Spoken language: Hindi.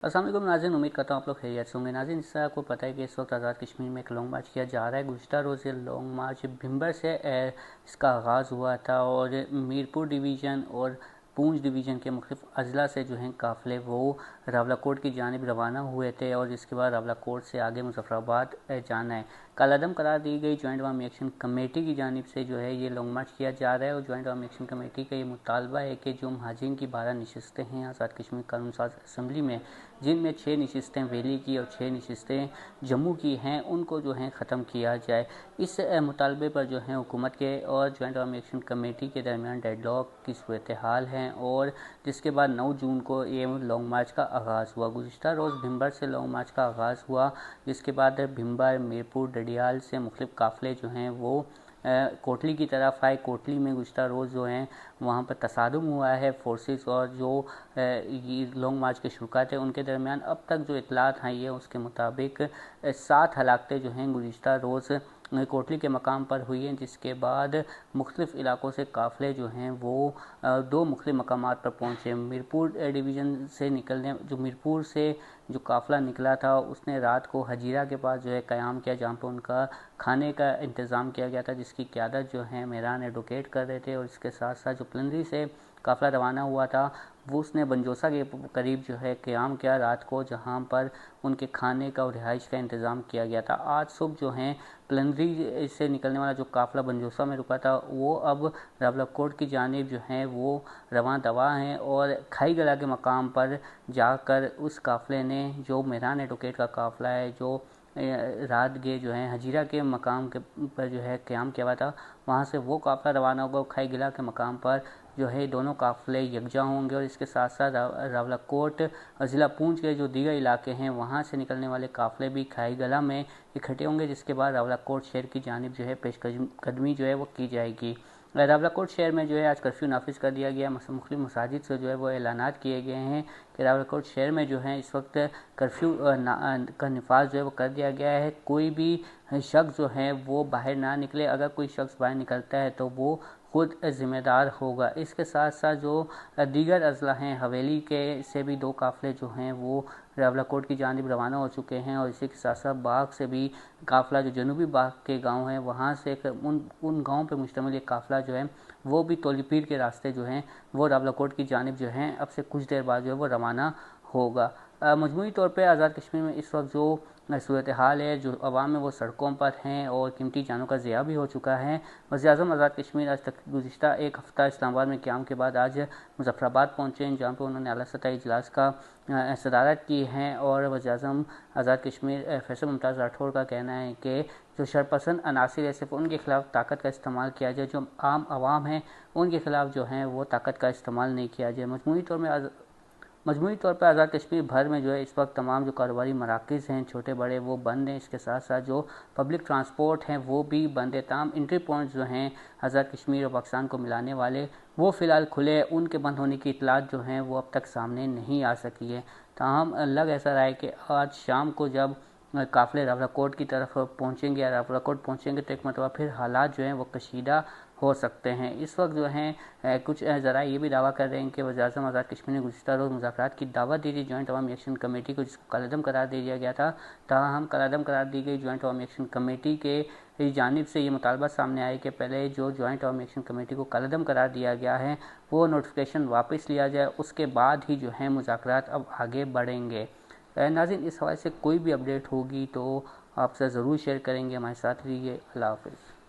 अस्सलाम वालेकुम नाज़रीन, उम्मीद करता हूँ आप लोग खैरियत से होंगे। नाज़रीन, जिससे आपको पता है कि इस वक्त आज़ाद कश्मीर में एक लॉन्ग मार्च किया जा रहा है। गुज़श्ता रोज़ ये लॉन्ग मार्च भिंबर से इसका आगाज़ हुआ था और मीरपुर डिवीज़न और पूंछ डिवीज़न के मुख्तलिफ अजला से जो हैं काफ़िले वो रावलाकोट की जानिब रवाना हुए थे और जिसके बाद रावलाकोट से आगे मुजफ्फराबाद जाना है। कलअदम करार दी गई जॉइंट अवामी एक्शन कमेटी की जानिब से जो है ये लॉन्ग मार्च किया जा रहा है और जॉइंट अवामी एक्शन कमेटी का ये मुतालबा है कि जो महाजिन की 12 नशस्तें हैं आज़ाद कश्मीर कानून साज असम्बली में, जिनमें 6 नशस्तें वैली की और 6 नशस्तें जम्मू की हैं, उनको जो है ख़त्म किया जाए। इस मुतालबे पर जो है हुकूमत के और जॉइंट अवामी एक्शन कमेटी के दरमियान डेडलॉक की सूरत हाल है और जिसके बाद 9 जून को ये लॉन्ग मार्च का आगाज़ हुआ। गुज़श्ता रोज़ भिंबर से लॉन्ग मार्च का आगाज़ हुआ, जिसके बाद भिंबर, मीरपुर, डडियाल से मुख्तलिफ काफ़िले जो हैं वो कोटली की तरफ आए। कोटली में गुज़श्ता रोज़ जो हैं वहाँ पर तसादुम हुआ है फोर्सेस और जो लॉन्ग मार्च के शुरा थे उनके दरमियान। अब तक जो इतलात आई है उसके मुताबिक 7 हलाकतें जो हैं गुज़श्ता रोज़ कोटली के मकाम पर हुई हैं, जिसके बाद मुख्तलिफ इलाकों से काफ़िले जो हैं वो 2 मुख्तलिफ मकामात पर पहुँचे। मीरपुर डिवीज़न से निकलने जो मीरपुर से जो काफ़िला निकला था उसने रात को हजीरा के पास जो है क़याम किया, जहाँ पर उनका खाने का इंतज़ाम किया गया था, जिसकी क़यादत जो है मेहरान एडवोकेट कर रहे थे। और इसके साथ साथ जो प्लनरी से काफ़िला रवाना हुआ था वो उसने बंजोसा के करीब जो है क़याम किया रात को, जहाँ पर उनके खाने का और रिहाइश का इंतज़ाम किया गया था। आज सुबह जो है प्लनरी से निकलने वाला जो काफ़िला बंजोसा में रुका था वो अब रावलाकोट की जानिब जो है वो रवां दवा हैं और खाई गला के मकाम पर जाकर उस काफ़िले ने जो मेहरान एडवोकेट का काफ़िला है जो रात गे जो है हजीरा के मकाम के पर जो है क़याम किया हुआ था, वहाँ से वो काफ़िला रवाना होगा। खाई गिला के मकाम पर जो है दोनों काफ़िले यकजा होंगे और इसके साथ साथ रावलाकोट ज़िला पूंछ के जो दीगर इलाके हैं वहाँ से निकलने वाले काफ़िले भी खाई गला में इकट्ठे होंगे, जिसके बाद रावलाकोट शहर की जानिब जो है पेशकदमी जो है वो की जाएगी। रावलाकोट शहर में जो है आज कर्फ्यू नाफिज कर दिया गया। मुख्तलिफ मसाजिद से जो है वो ऐलानात किए गए हैं कि रावलाकोट शहर में जो है इस वक्त कर्फ्यू का नफाज जो है वो कर दिया गया है। कोई भी शख्स जो है वो बाहर ना निकले, अगर कोई शख्स बाहर निकलता है तो वो खुद ज़िम्मेदार होगा। इसके साथ साथ जो दीगर अजला हैं हवेली के से भी 2 काफ़िले जो हैं वो रावलाकोट की जानिब रवाना हो चुके हैं और इसी के साथ साथ बाग से भी काफ़िला जो जनूबी बाग के गांव हैं वहाँ से उन गाँव पर मुश्तमिल एक काफ़िला जो है वो भी तौलीपीर के रास्ते जो हैं वो रावलाकोट की जानिब जो हैं अब से कुछ देर बाद जो है वो रवाना होगा। मजमूई तौर पर आज़ाद कश्मीर में इस वक्त जो सूरत हाल है, जो अवाम है वो सड़कों पर हैं और कीमती जानों का ज़िया भी हो चुका है। वज़ीर-ए-आज़म आज़ाद कश्मीर आज तक गुज़िश्ता एक हफ़्ता इस्लामाबाद में क़याम के बाद आज मुज़फ़्फ़राबाद पहुँचे हैं, जहाँ पर उन्होंने आला सतही इजलास का सदारत की है। और वज़ीर-ए-आज़म आज़ाद कश्मीर फैसल मुमताज़ राठौर का कहना है कि जो शरपसंद अनासिर है सिर्फ उनके खिलाफ ताकत का इस्तेमाल किया जाए, जो आम आवाम है उनके खिलाफ जो है वो ताकत का इस्तेमाल नहीं किया जाए। मजमूई तौर पर आज़ाद कश्मीर भर में जो है इस वक्त तमाम जो कारोबारी मराकज़ हैं छोटे बड़े वो बंद हैं। इसके साथ साथ जो पब्लिक ट्रांसपोर्ट हैं वो भी बंद है। तमाम एंट्री पॉइंट्स जो हैं आज़ाद कश्मीर और पाकिस्तान को मिलाने वाले वो फ़िलहाल खुले हैं। उनके बंद होने की इतलात जो हैं वो अब तक सामने नहीं आ सकी है। ताहम लग ऐसा रहा है कि आज शाम को जब काफ़िले रावलाकोट की तरफ पहुँचेंगे या रावलाकोट पहुँचेंगे तो एक मरतबा फिर हालात जो हैं वो कशीदा हो सकते हैं। इस वक्त जो हैं कुछ ज़रा ये भी दावा कर रहे हैं कि वज़ीर-ए-आज़म आज़ाद कश्मीर ने गुज़श्ता रोज़ मुज़ाकरात की दावत दी थी जॉइंट अवामी एक्शन कमेटी को, जिसको कलअदम करार दे दिया गया था। ताहम कलअदम करार दी गई जॉइंट अवामी एक्शन कमेटी के जानिब से ये मुतालबा सामने आया कि पहले जो जॉइंट अवामी एक्शन कमेटी को कलअदम करार दिया गया है वो नोटिफिकेशन वापस लिया जाए, उसके बाद ही जो है मुज़ाकरात अब आगे बढ़ेंगे। नाज़रीन, इस हवाले से कोई भी अपडेट होगी तो आपसे ज़रूर शेयर करेंगे। हमारे साथ रहिए। अल्लाह हाफ़िज़।